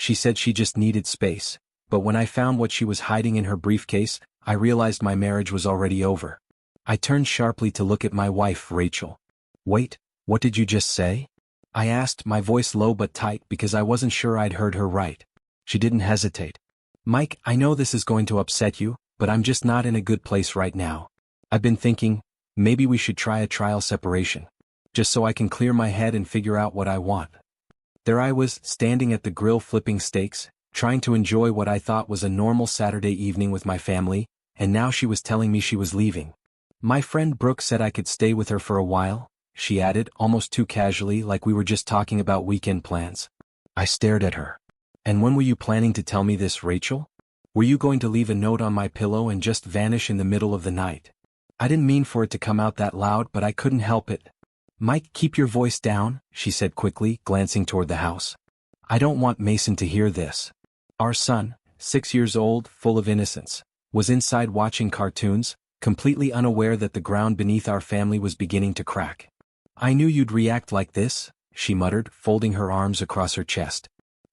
She said she just needed space, but when I found what she was hiding in her briefcase, I realized my marriage was already over. I turned sharply to look at my wife, Rachel. Wait, what did you just say? I asked, my voice low but tight because I wasn't sure I'd heard her right. She didn't hesitate. Mike, I know this is going to upset you, but I'm just not in a good place right now. I've been thinking, maybe we should try a trial separation. Just so I can clear my head and figure out what I want. There I was, standing at the grill flipping steaks, trying to enjoy what I thought was a normal Saturday evening with my family, and now she was telling me she was leaving. My friend Brooke said I could stay with her for a while, she added, almost too casually, like we were just talking about weekend plans. I stared at her. And when were you planning to tell me this, Rachel? Were you going to leave a note on my pillow and just vanish in the middle of the night? I didn't mean for it to come out that loud, but I couldn't help it. Mike, keep your voice down, she said quickly, glancing toward the house. I don't want Mason to hear this. Our son, 6 years old, full of innocence, was inside watching cartoons, completely unaware that the ground beneath our family was beginning to crack. I knew you'd react like this, she muttered, folding her arms across her chest.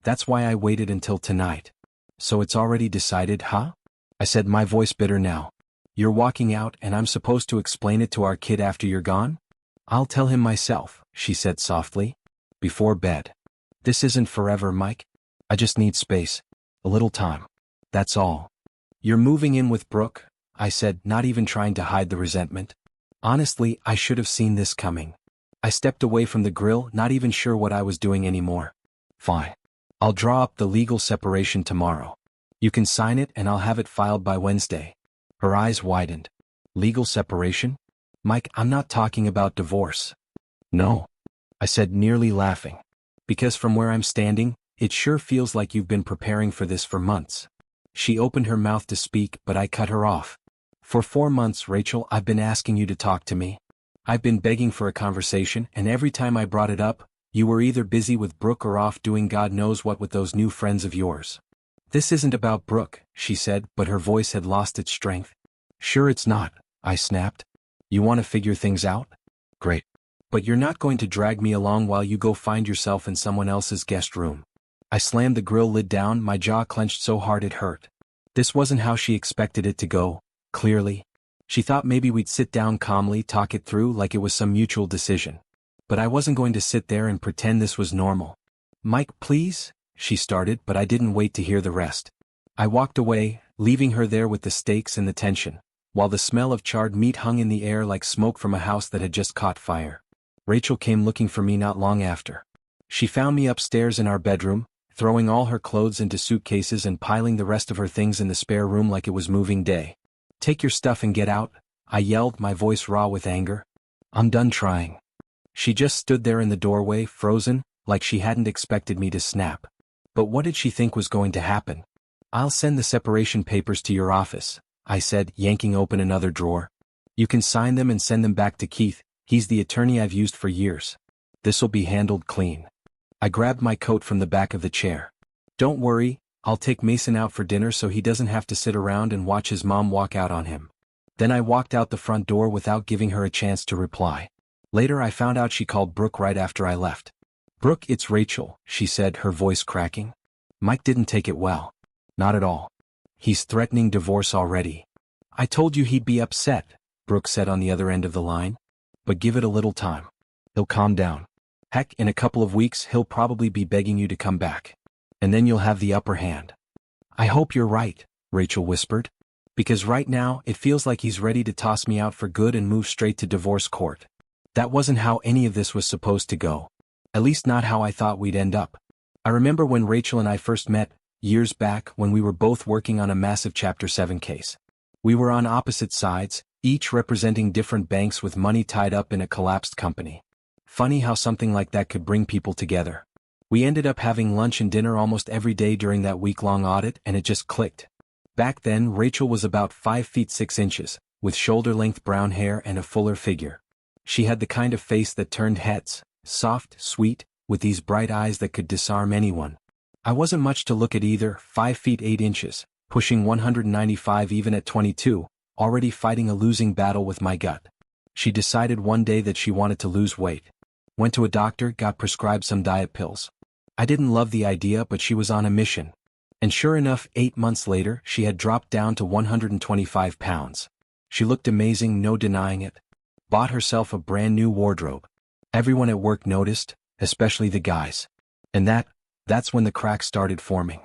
That's why I waited until tonight. So it's already decided, huh? I said, my voice bitter now. You're walking out and I'm supposed to explain it to our kid after you're gone? I'll tell him myself, she said softly. Before bed. This isn't forever, Mike. I just need space. A little time. That's all. You're moving in with Brooke, I said, not even trying to hide the resentment. Honestly, I should have seen this coming. I stepped away from the grill, not even sure what I was doing anymore. Fine. I'll draw up the legal separation tomorrow. You can sign it and I'll have it filed by Wednesday. Her eyes widened. Legal separation? Mike, I'm not talking about divorce. No. I said, nearly laughing. Because from where I'm standing, it sure feels like you've been preparing for this for months. She opened her mouth to speak, but I cut her off. For 4 months, Rachel, I've been asking you to talk to me. I've been begging for a conversation, and every time I brought it up, you were either busy with Brooke or off doing God knows what with those new friends of yours. This isn't about Brooke, she said, but her voice had lost its strength. Sure it's not, I snapped. You want to figure things out? Great. But you're not going to drag me along while you go find yourself in someone else's guest room. I slammed the grill lid down, my jaw clenched so hard it hurt. This wasn't how she expected it to go, clearly. She thought maybe we'd sit down calmly, talk it through like it was some mutual decision. But I wasn't going to sit there and pretend this was normal. Mike, please? She started, but I didn't wait to hear the rest. I walked away, leaving her there with the stakes and the tension, while the smell of charred meat hung in the air like smoke from a house that had just caught fire. Rachel came looking for me not long after. She found me upstairs in our bedroom, throwing all her clothes into suitcases and piling the rest of her things in the spare room like it was moving day. Take your stuff and get out, I yelled, my voice raw with anger. I'm done trying. She just stood there in the doorway, frozen, like she hadn't expected me to snap. But what did she think was going to happen? I'll send the separation papers to your office, I said, yanking open another drawer. You can sign them and send them back to Keith, he's the attorney I've used for years. This'll be handled clean. I grabbed my coat from the back of the chair. Don't worry, I'll take Mason out for dinner so he doesn't have to sit around and watch his mom walk out on him. Then I walked out the front door without giving her a chance to reply. Later I found out she called Brooke right after I left. Brooke, it's Rachel, she said, her voice cracking. Mike didn't take it well. Not at all. He's threatening divorce already. I told you he'd be upset, Brooke said on the other end of the line. But give it a little time. He'll calm down. Heck, in a couple of weeks he'll probably be begging you to come back. And then you'll have the upper hand. I hope you're right, Rachel whispered. Because right now it feels like he's ready to toss me out for good and move straight to divorce court. That wasn't how any of this was supposed to go. At least not how I thought we'd end up. I remember when Rachel and I first met, years back, when we were both working on a massive Chapter 7 case. We were on opposite sides, each representing different banks with money tied up in a collapsed company. Funny how something like that could bring people together. We ended up having lunch and dinner almost every day during that week-long audit, and it just clicked. Back then, Rachel was about 5 feet 6 inches, with shoulder-length brown hair and a fuller figure. She had the kind of face that turned heads, soft, sweet, with these bright eyes that could disarm anyone. I wasn't much to look at either, 5 feet 8 inches, pushing 195 even at 22, already fighting a losing battle with my gut. She decided one day that she wanted to lose weight. Went to a doctor, got prescribed some diet pills. I didn't love the idea, but she was on a mission. And sure enough, 8 months later, she had dropped down to 125 pounds. She looked amazing, no denying it. Bought herself a brand new wardrobe. Everyone at work noticed, especially the guys. And that's when the cracks started forming.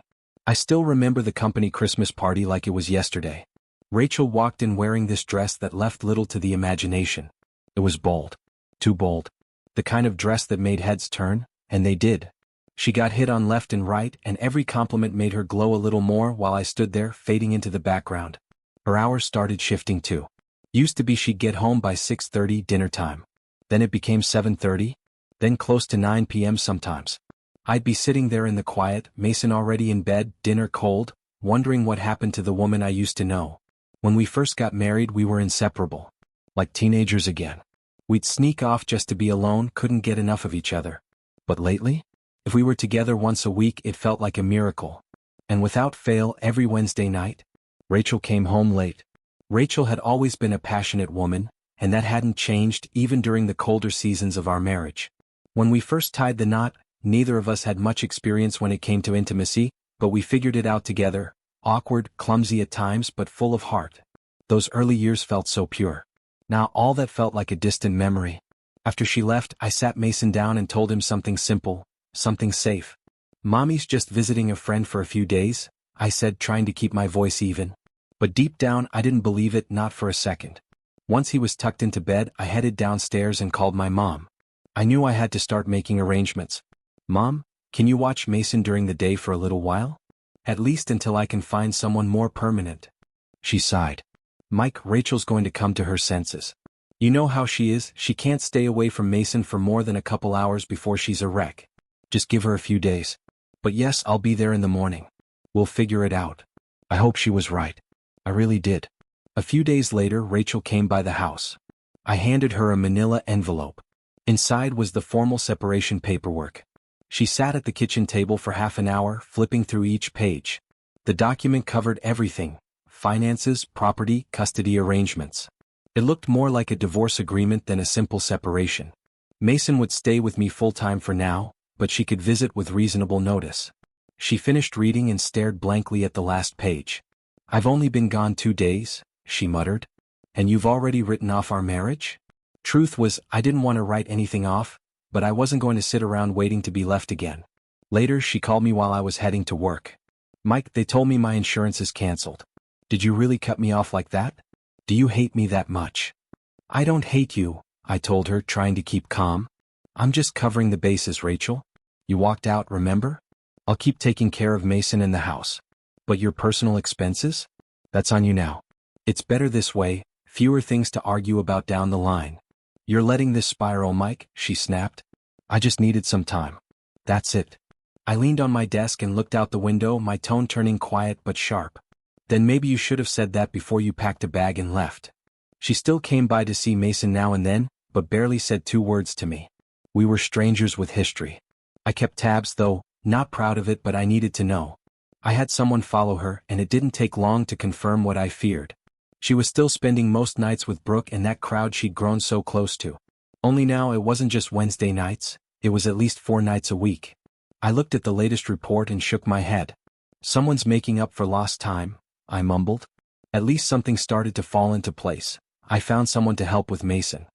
I still remember the company Christmas party like it was yesterday. Rachel walked in wearing this dress that left little to the imagination. It was bold. Too bold. The kind of dress that made heads turn, and they did. She got hit on left and right, and every compliment made her glow a little more while I stood there, fading into the background. Her hours started shifting too. Used to be she'd get home by 6:30, dinner time. Then it became 7:30, then close to 9 p.m. sometimes. I'd be sitting there in the quiet, Mason already in bed, dinner cold, wondering what happened to the woman I used to know. When we first got married, we were inseparable. Like teenagers again. We'd sneak off just to be alone, couldn't get enough of each other. But lately? If we were together once a week, it felt like a miracle. And without fail, every Wednesday night, Rachel came home late. Rachel had always been a passionate woman, and that hadn't changed even during the colder seasons of our marriage. When we first tied the knot, neither of us had much experience when it came to intimacy, but we figured it out together, awkward, clumsy at times, but full of heart. Those early years felt so pure. Now all that felt like a distant memory. After she left, I sat Mason down and told him something simple, something safe. "Mommy's just visiting a friend for a few days," I said, trying to keep my voice even. But deep down, I didn't believe it, not for a second. Once he was tucked into bed, I headed downstairs and called my mom. I knew I had to start making arrangements. "Mom, can you watch Mason during the day for a little while? At least until I can find someone more permanent." She sighed. "Mike, Rachel's going to come to her senses. You know how she is, she can't stay away from Mason for more than a couple hours before she's a wreck. Just give her a few days. But yes, I'll be there in the morning. We'll figure it out." I hope she was right. I really did. A few days later, Rachel came by the house. I handed her a manila envelope. Inside was the formal separation paperwork. She sat at the kitchen table for half an hour, flipping through each page. The document covered everything: finances, property, custody arrangements. It looked more like a divorce agreement than a simple separation. Mason would stay with me full-time for now, but she could visit with reasonable notice. She finished reading and stared blankly at the last page. "I've only been gone 2 days, she muttered. "And you've already written off our marriage?" Truth was, I didn't want to write anything off, but I wasn't going to sit around waiting to be left again. Later, she called me while I was heading to work. "Mike, they told me my insurance is canceled. Did you really cut me off like that? Do you hate me that much?" "I don't hate you," I told her, trying to keep calm. "I'm just covering the bases, Rachel. You walked out, remember? I'll keep taking care of Mason and the house. But your personal expenses? That's on you now. It's better this way, fewer things to argue about down the line." "You're letting this spiral, Mike," she snapped. "I just needed some time. That's it." I leaned on my desk and looked out the window, my tone turning quiet but sharp. "Then maybe you should have said that before you packed a bag and left." She still came by to see Mason now and then, but barely said 2 words to me. We were strangers with history. I kept tabs though, not proud of it, but I needed to know. I had someone follow her, and it didn't take long to confirm what I feared. She was still spending most nights with Brooke and that crowd she'd grown so close to. Only now it wasn't just Wednesday nights, it was at least 4 nights a week. I looked at the latest report and shook my head. "Someone's making up for lost time," I mumbled. At least something started to fall into place. I found someone to help with Mason.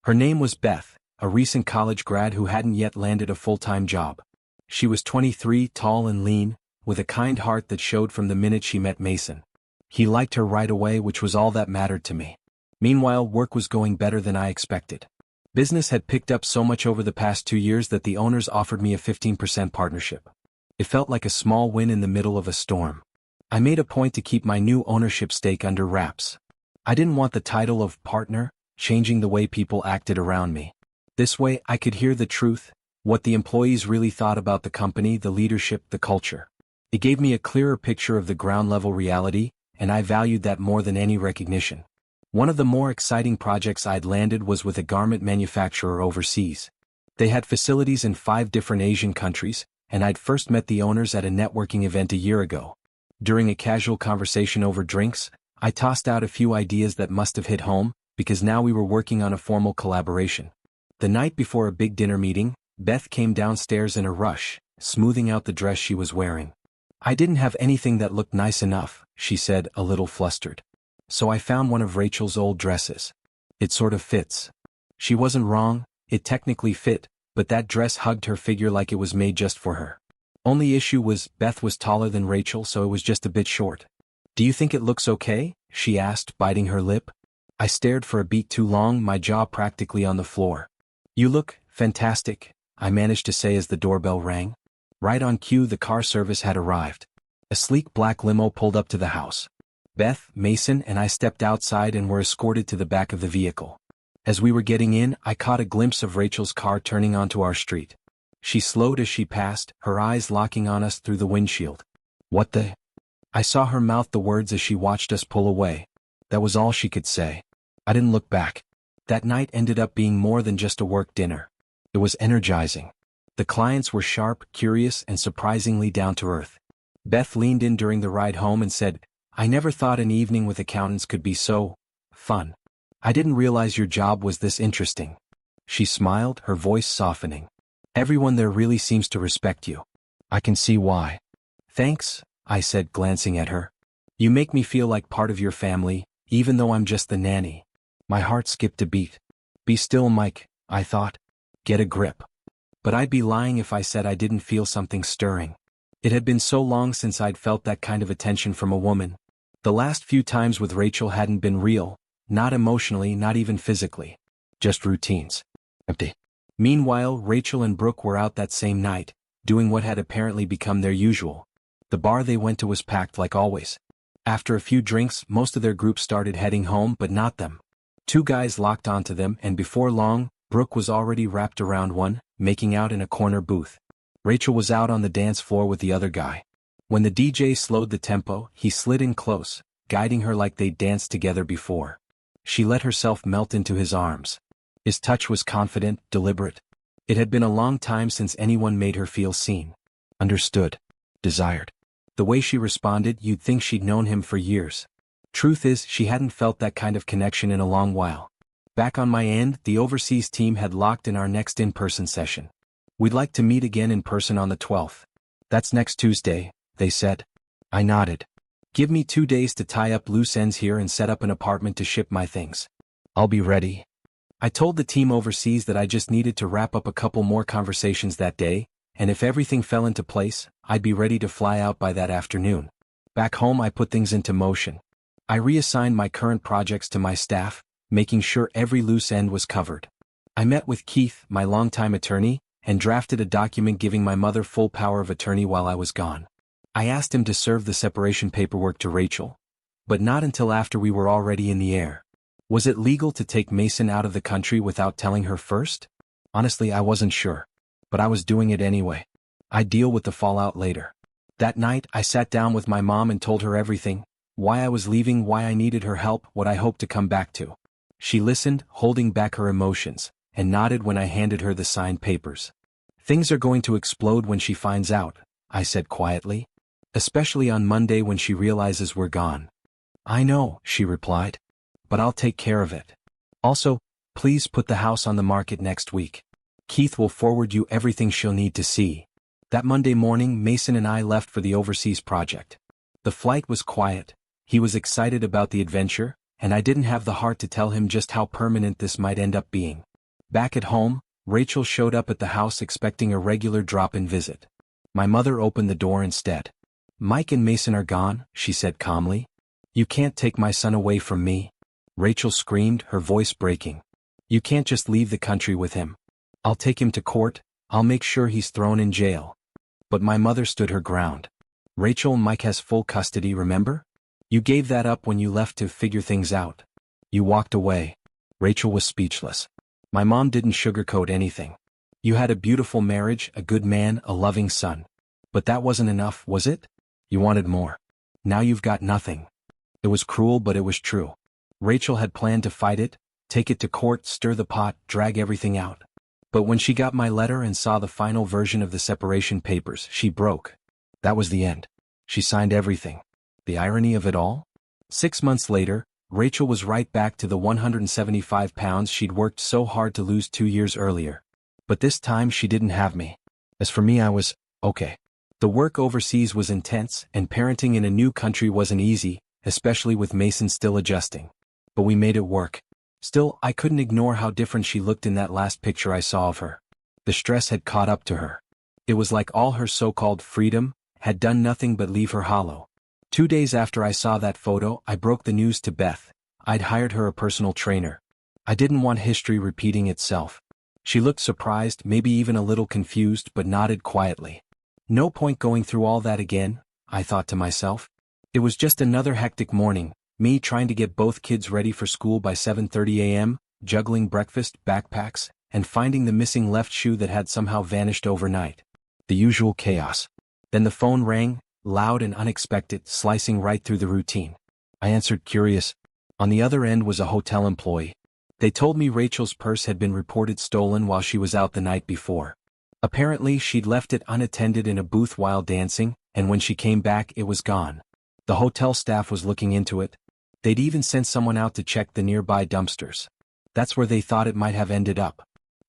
Her name was Beth, a recent college grad who hadn't yet landed a full-time job. She was 23, tall and lean, with a kind heart that showed from the minute she met Mason. He liked her right away, which was all that mattered to me. Meanwhile, work was going better than I expected. Business had picked up so much over the past 2 years that the owners offered me a 15% partnership. It felt like a small win in the middle of a storm. I made a point to keep my new ownership stake under wraps. I didn't want the title of partner, changing the way people acted around me. This way, I could hear the truth, what the employees really thought about the company, the leadership, the culture. It gave me a clearer picture of the ground-level reality, and I valued that more than any recognition. One of the more exciting projects I'd landed was with a garment manufacturer overseas. They had facilities in 5 different Asian countries, and I'd first met the owners at a networking event a year ago. During a casual conversation over drinks, I tossed out a few ideas that must have hit home, because now we were working on a formal collaboration. The night before a big dinner meeting, Beth came downstairs in a rush, smoothing out the dress she was wearing. I didn't have anything that looked nice enough, she said, a little flustered. So I found one of Rachel's old dresses. It sort of fits. She wasn't wrong, it technically fit, but that dress hugged her figure like it was made just for her. Only issue was, Beth was taller than Rachel, so it was just a bit short. Do you think it looks okay? She asked, biting her lip. I stared for a beat too long, my jaw practically on the floor. You look fantastic, I managed to say as the doorbell rang. Right on cue, the car service had arrived. A sleek black limo pulled up to the house. Beth, Mason, and I stepped outside and were escorted to the back of the vehicle. As we were getting in, I caught a glimpse of Rachel's car turning onto our street. She slowed as she passed, her eyes locking on us through the windshield. What the? I saw her mouth the words as she watched us pull away. That was all she could say. I didn't look back. That night ended up being more than just a work dinner. It was energizing. The clients were sharp, curious, and surprisingly down to earth. Beth leaned in during the ride home and said, I never thought an evening with accountants could be so fun. I didn't realize your job was this interesting. She smiled, her voice softening. Everyone there really seems to respect you. I can see why. Thanks, I said, glancing at her. You make me feel like part of your family, even though I'm just the nanny. My heart skipped a beat. Be still, Mike, I thought. Get a grip. But I'd be lying if I said I didn't feel something stirring. It had been so long since I'd felt that kind of attention from a woman. The last few times with Rachel hadn't been real, not emotionally, not even physically. Just routines. Empty. Meanwhile, Rachel and Brooke were out that same night, doing what had apparently become their usual. The bar they went to was packed like always. After a few drinks, most of their group started heading home, but not them. Two guys locked onto them, and before long, Brooke was already wrapped around one, making out in a corner booth. Rachel was out on the dance floor with the other guy. When the DJ slowed the tempo, he slid in close, guiding her like they'd danced together before. She let herself melt into his arms. His touch was confident, deliberate. It had been a long time since anyone made her feel seen, understood, desired. The way she responded, you'd think she'd known him for years. Truth is, she hadn't felt that kind of connection in a long while. Back on my end, the overseas team had locked in our next in-person session. We'd like to meet again in person on the 12th. That's next Tuesday, they said. I nodded. Give me 2 days to tie up loose ends here and set up an apartment to ship my things. I'll be ready. I told the team overseas that I just needed to wrap up a couple more conversations that day, and if everything fell into place, I'd be ready to fly out by that afternoon. Back home, I put things into motion. I reassigned my current projects to my staff, making sure every loose end was covered. I met with Keith, my longtime attorney, and drafted a document giving my mother full power of attorney while I was gone. I asked him to serve the separation paperwork to Rachel, but not until after we were already in the air. Was it legal to take Mason out of the country without telling her first? Honestly, I wasn't sure, but I was doing it anyway. I'd deal with the fallout later. That night, I sat down with my mom and told her everything, why I was leaving, why I needed her help, what I hoped to come back to. She listened, holding back her emotions, and nodded when I handed her the signed papers. Things are going to explode when she finds out, I said quietly. Especially on Monday when she realizes we're gone. I know, she replied. But I'll take care of it. Also, please put the house on the market next week. Keith will forward you everything she'll need to see. That Monday morning, Mason and I left for the overseas project. The flight was quiet. He was excited about the adventure, and I didn't have the heart to tell him just how permanent this might end up being. Back at home, Rachel showed up at the house expecting a regular drop-in visit. My mother opened the door instead. Mike and Mason are gone, she said calmly. You can't take my son away from me. Rachel screamed, her voice breaking. You can't just leave the country with him. I'll take him to court, I'll make sure he's thrown in jail. But my mother stood her ground. Rachel, Mike has full custody, remember? You gave that up when you left to figure things out. You walked away. Rachel was speechless. My mom didn't sugarcoat anything. You had a beautiful marriage, a good man, a loving son. But that wasn't enough, was it? You wanted more. Now you've got nothing. It was cruel, but it was true. Rachel had planned to fight it, take it to court, stir the pot, drag everything out. But when she got my letter and saw the final version of the separation papers, she broke. That was the end. She signed everything. The irony of it all? 6 months later, Rachel was right back to the 175 pounds she'd worked so hard to lose 2 years earlier. But this time she didn't have me. As for me, I was Okay. The work overseas was intense, and parenting in a new country wasn't easy, especially with Mason still adjusting. But we made it work. Still, I couldn't ignore how different she looked in that last picture I saw of her. The stress had caught up to her. It was like all her so-called freedom had done nothing but leave her hollow. 2 days after I saw that photo, I broke the news to Beth. I'd hired her a personal trainer. I didn't want history repeating itself. She looked surprised, maybe even a little confused, but nodded quietly. No point going through all that again, I thought to myself. It was just another hectic morning, me trying to get both kids ready for school by 7:30 a.m., juggling breakfast, backpacks, and finding the missing left shoe that had somehow vanished overnight. The usual chaos. Then the phone rang, loud and unexpected, slicing right through the routine. I answered, curious. On the other end was a hotel employee. They told me Rachel's purse had been reported stolen while she was out the night before. Apparently, she'd left it unattended in a booth while dancing, and when she came back it was gone. The hotel staff was looking into it. They'd even sent someone out to check the nearby dumpsters. That's where they thought it might have ended up.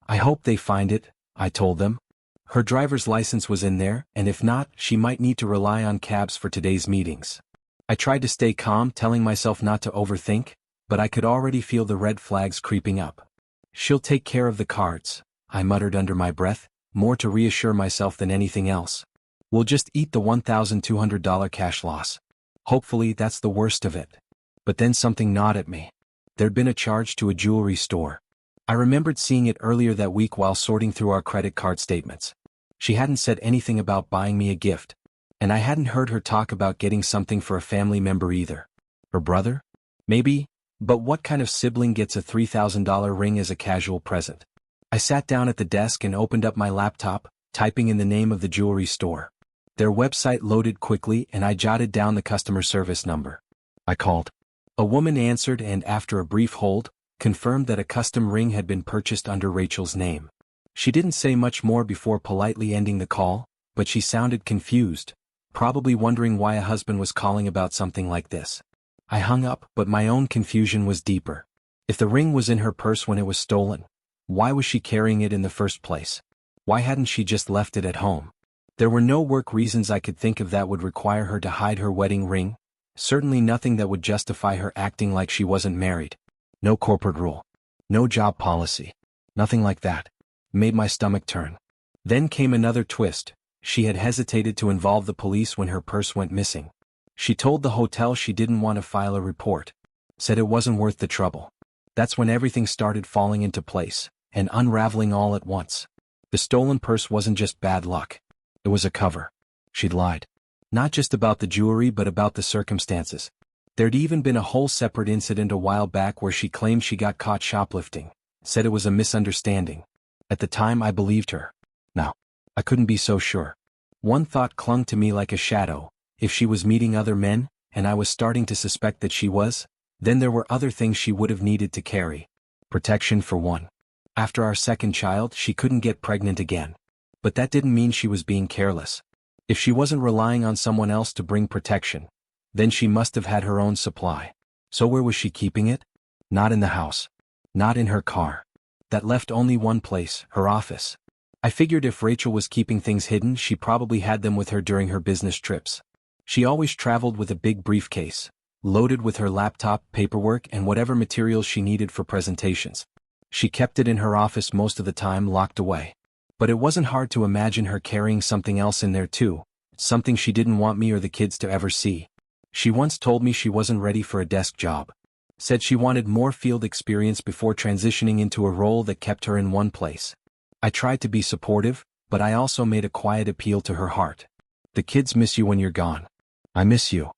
I hope they find it, I told them. Her driver's license was in there, and if not, she might need to rely on cabs for today's meetings. I tried to stay calm, telling myself not to overthink, but I could already feel the red flags creeping up. She'll take care of the cards, I muttered under my breath, more to reassure myself than anything else. We'll just eat the $1,200 cash loss. Hopefully that's the worst of it. But then something gnawed at me. There'd been a charge to a jewelry store. I remembered seeing it earlier that week while sorting through our credit card statements. She hadn't said anything about buying me a gift, and I hadn't heard her talk about getting something for a family member either. Her brother? Maybe, but what kind of sibling gets a $3,000 ring as a casual present? I sat down at the desk and opened up my laptop, typing in the name of the jewelry store. Their website loaded quickly and I jotted down the customer service number. I called. A woman answered and, after a brief hold, confirmed that a custom ring had been purchased under Rachel's name. She didn't say much more before politely ending the call, but she sounded confused, probably wondering why a husband was calling about something like this. I hung up, but my own confusion was deeper. If the ring was in her purse when it was stolen, why was she carrying it in the first place? Why hadn't she just left it at home? There were no work reasons I could think of that would require her to hide her wedding ring, certainly nothing that would justify her acting like she wasn't married. No corporate rule. No job policy. Nothing like that. Made my stomach turn. Then came another twist. She had hesitated to involve the police when her purse went missing. She told the hotel she didn't want to file a report. Said it wasn't worth the trouble. That's when everything started falling into place, and unraveling all at once. The stolen purse wasn't just bad luck. It was a cover. She'd lied. Not just about the jewelry but about the circumstances. There'd even been a whole separate incident a while back where she claimed she got caught shoplifting, said it was a misunderstanding. At the time I believed her. Now, I couldn't be so sure. One thought clung to me like a shadow. If she was meeting other men, and I was starting to suspect that she was, then there were other things she would have needed to carry. Protection for one. After our second child, she couldn't get pregnant again. But that didn't mean she was being careless. If she wasn't relying on someone else to bring protection, then she must have had her own supply. So where was she keeping it? Not in the house. Not in her car. That left only one place, her office. I figured if Rachel was keeping things hidden, she probably had them with her during her business trips. She always traveled with a big briefcase, loaded with her laptop, paperwork, and whatever materials she needed for presentations. She kept it in her office most of the time, locked away. But it wasn't hard to imagine her carrying something else in there too, something she didn't want me or the kids to ever see. She once told me she wasn't ready for a desk job. Said she wanted more field experience before transitioning into a role that kept her in one place. I tried to be supportive, but I also made a quiet appeal to her heart. The kids miss you when you're gone. I miss you.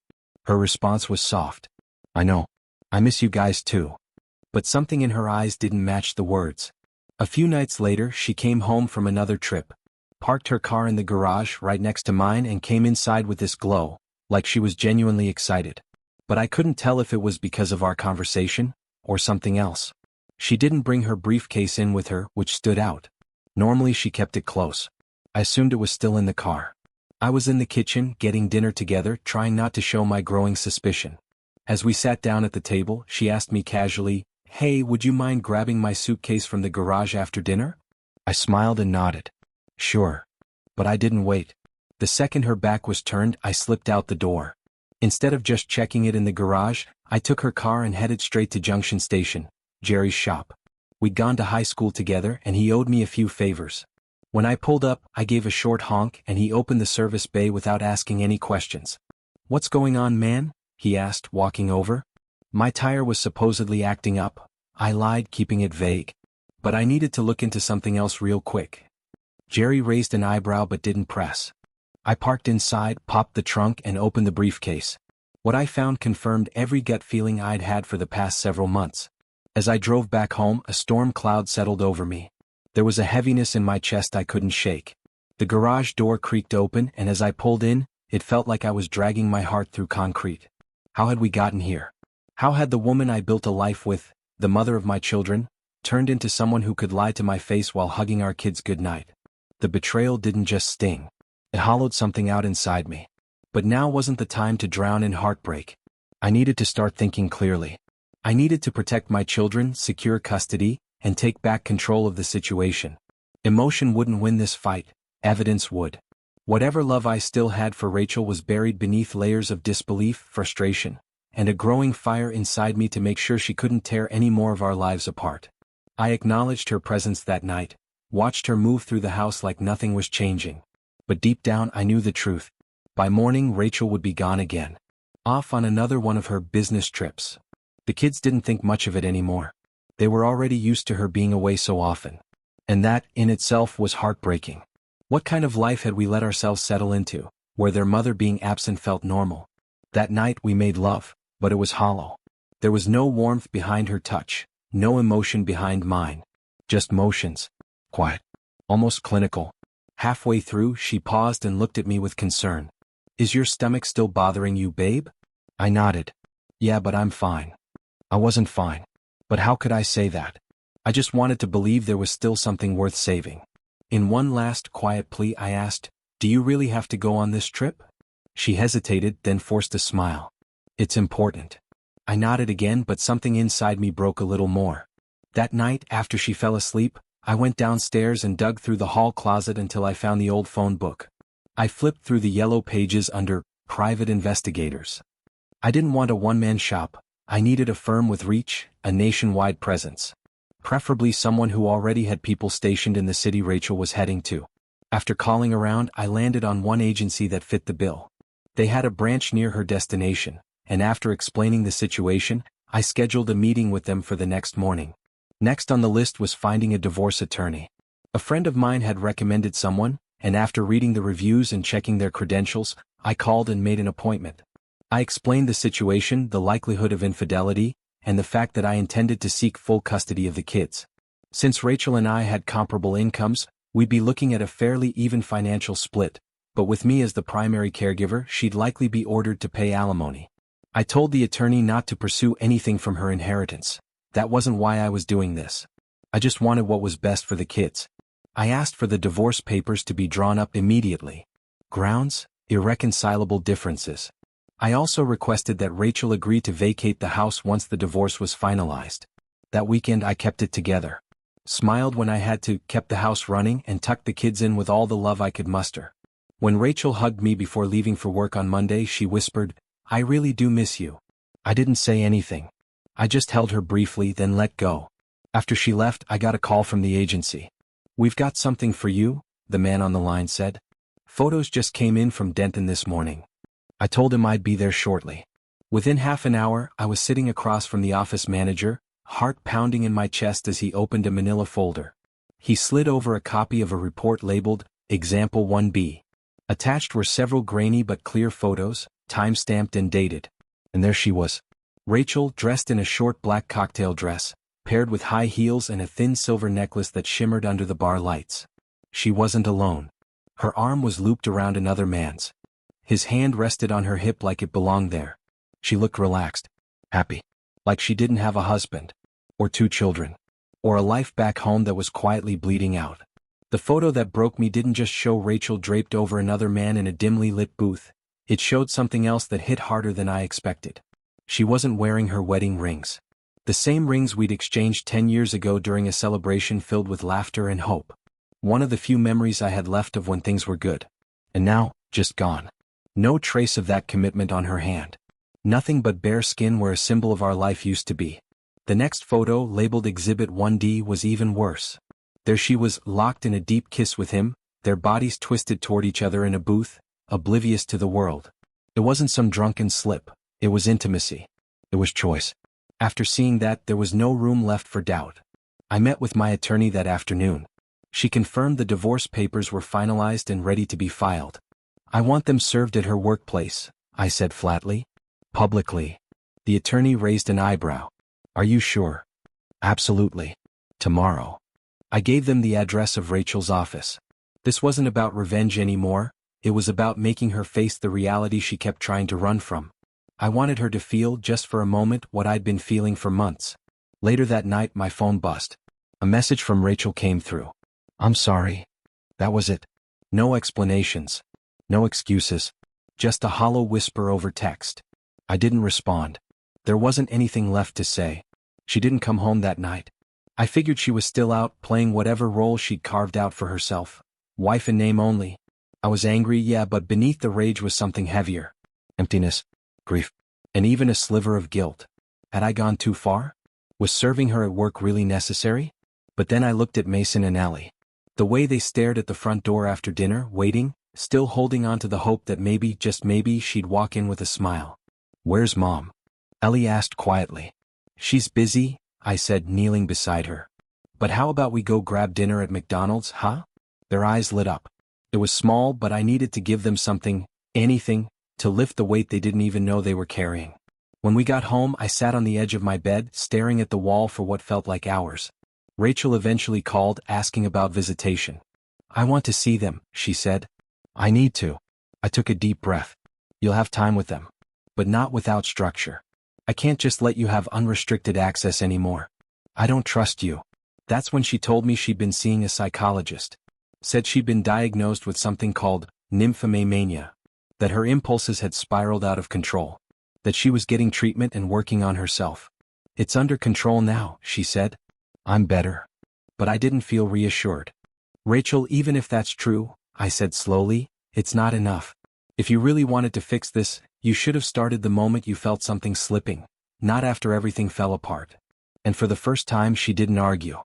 Her response was soft. I know. I miss you guys too. But something in her eyes didn't match the words. A few nights later, she came home from another trip, parked her car in the garage right next to mine and came inside with this glow, like she was genuinely excited. But I couldn't tell if it was because of our conversation, or something else. She didn't bring her briefcase in with her, which stood out. Normally she kept it close. I assumed it was still in the car. I was in the kitchen, getting dinner together, trying not to show my growing suspicion. As we sat down at the table, she asked me casually, "Hey, would you mind grabbing my suitcase from the garage after dinner?" I smiled and nodded. Sure. But I didn't wait. The second her back was turned, I slipped out the door. Instead of just checking it in the garage, I took her car and headed straight to Junction Station, Jerry's shop. We'd gone to high school together and he owed me a few favors. When I pulled up, I gave a short honk and he opened the service bay without asking any questions. "What's going on, man?" he asked, walking over. My tire was supposedly acting up. I lied, keeping it vague. But I needed to look into something else real quick. Jerry raised an eyebrow but didn't press. I parked inside, popped the trunk and opened the briefcase. What I found confirmed every gut feeling I'd had for the past several months. As I drove back home, a storm cloud settled over me. There was a heaviness in my chest I couldn't shake. The garage door creaked open and as I pulled in, it felt like I was dragging my heart through concrete. How had we gotten here? How had the woman I built a life with, the mother of my children, turned into someone who could lie to my face while hugging our kids goodnight? The betrayal didn't just sting. It hollowed something out inside me. But now wasn't the time to drown in heartbreak. I needed to start thinking clearly. I needed to protect my children, secure custody, and take back control of the situation. Emotion wouldn't win this fight, evidence would. Whatever love I still had for Rachel was buried beneath layers of disbelief, frustration, and a growing fire inside me to make sure she couldn't tear any more of our lives apart. I acknowledged her presence that night, watched her move through the house like nothing was changing. But deep down I knew the truth. By morning Rachel would be gone again. Off on another one of her business trips. The kids didn't think much of it anymore. They were already used to her being away so often. And that, in itself, was heartbreaking. What kind of life had we let ourselves settle into, where their mother being absent felt normal? That night we made love, but it was hollow. There was no warmth behind her touch, no emotion behind mine. Just motions. Quiet. Almost clinical. Halfway through, she paused and looked at me with concern. "Is your stomach still bothering you, babe?" I nodded. "Yeah, but I'm fine." I wasn't fine. But how could I say that? I just wanted to believe there was still something worth saving. In one last quiet plea I asked, "Do you really have to go on this trip?" She hesitated, then forced a smile. "It's important." I nodded again, but something inside me broke a little more. That night, after she fell asleep, I went downstairs and dug through the hall closet until I found the old phone book. I flipped through the yellow pages under Private Investigators. I didn't want a one-man shop. I needed a firm with reach, a nationwide presence. Preferably someone who already had people stationed in the city Rachel was heading to. After calling around, I landed on one agency that fit the bill. They had a branch near her destination, and after explaining the situation, I scheduled a meeting with them for the next morning. Next on the list was finding a divorce attorney. A friend of mine had recommended someone, and after reading the reviews and checking their credentials, I called and made an appointment. I explained the situation, the likelihood of infidelity, and the fact that I intended to seek full custody of the kids. Since Rachel and I had comparable incomes, we'd be looking at a fairly even financial split, but with me as the primary caregiver, she'd likely be ordered to pay alimony. I told the attorney not to pursue anything from her inheritance. That wasn't why I was doing this. I just wanted what was best for the kids. I asked for the divorce papers to be drawn up immediately. Grounds? Irreconcilable differences. I also requested that Rachel agree to vacate the house once the divorce was finalized. That weekend I kept it together. Smiled when I had to, kept the house running, and tucked the kids in with all the love I could muster. When Rachel hugged me before leaving for work on Monday, she whispered, "I really do miss you." I didn't say anything. I just held her briefly, then let go. After she left, I got a call from the agency. "We've got something for you," the man on the line said. "Photos just came in from Denton this morning." I told him I'd be there shortly. Within half an hour, I was sitting across from the office manager, heart pounding in my chest as he opened a manila folder. He slid over a copy of a report labeled, Example 1B. Attached were several grainy but clear photos, time-stamped and dated. And there she was. Rachel, dressed in a short black cocktail dress, paired with high heels and a thin silver necklace that shimmered under the bar lights. She wasn't alone. Her arm was looped around another man's. His hand rested on her hip like it belonged there. She looked relaxed, happy, like she didn't have a husband, or 2 children, or a life back home that was quietly bleeding out. The photo that broke me didn't just show Rachel draped over another man in a dimly lit booth. It showed something else that hit harder than I expected. She wasn't wearing her wedding rings. The same rings we'd exchanged 10 years ago during a celebration filled with laughter and hope. One of the few memories I had left of when things were good. And now, Just gone. No trace of that commitment on her hand. Nothing but bare skin where a symbol of our life used to be. The next photo, labeled Exhibit 1D, was even worse. There she was, locked in a deep kiss with him, their bodies twisted toward each other in a booth, oblivious to the world. It wasn't some drunken slip. It was intimacy. It was choice. After seeing that, there was no room left for doubt. I met with my attorney that afternoon. She confirmed the divorce papers were finalized and ready to be filed. I want them served at her workplace, I said flatly. Publicly. The attorney raised an eyebrow. Are you sure? Absolutely. Tomorrow. I gave them the address of Rachel's office. This wasn't about revenge anymore, it was about making her face the reality she kept trying to run from. I wanted her to feel, just for a moment, what I'd been feeling for months. Later that night, my phone buzzed. A message from Rachel came through. I'm sorry. That was it. No explanations. No excuses. Just a hollow whisper over text. I didn't respond. There wasn't anything left to say. She didn't come home that night. I figured she was still out, playing whatever role she'd carved out for herself. Wife in name only. I was angry, yeah, but beneath the rage was something heavier. Emptiness. Grief. And even a sliver of guilt. Had I gone too far? Was serving her at work really necessary? But then I looked at Mason and Ellie. The way they stared at the front door after dinner, waiting, still holding on to the hope that maybe, just maybe, she'd walk in with a smile. Where's Mom? Ellie asked quietly. She's busy, I said, kneeling beside her. But how about we go grab dinner at McDonald's, huh? Their eyes lit up. It was small, but I needed to give them something, anything, to lift the weight they didn't even know they were carrying. When we got home, I sat on the edge of my bed, staring at the wall for what felt like hours. Rachel eventually called, asking about visitation. I want to see them, she said. I need to. I took a deep breath. You'll have time with them. But not without structure. I can't just let you have unrestricted access anymore. I don't trust you. That's when she told me she'd been seeing a psychologist. Said she'd been diagnosed with something called nymphomania. That her impulses had spiraled out of control. That she was getting treatment and working on herself. It's under control now, she said. I'm better. But I didn't feel reassured. Rachel, even if that's true, I said slowly, it's not enough. If you really wanted to fix this, you should have started the moment you felt something slipping, not after everything fell apart. And for the first time, she didn't argue.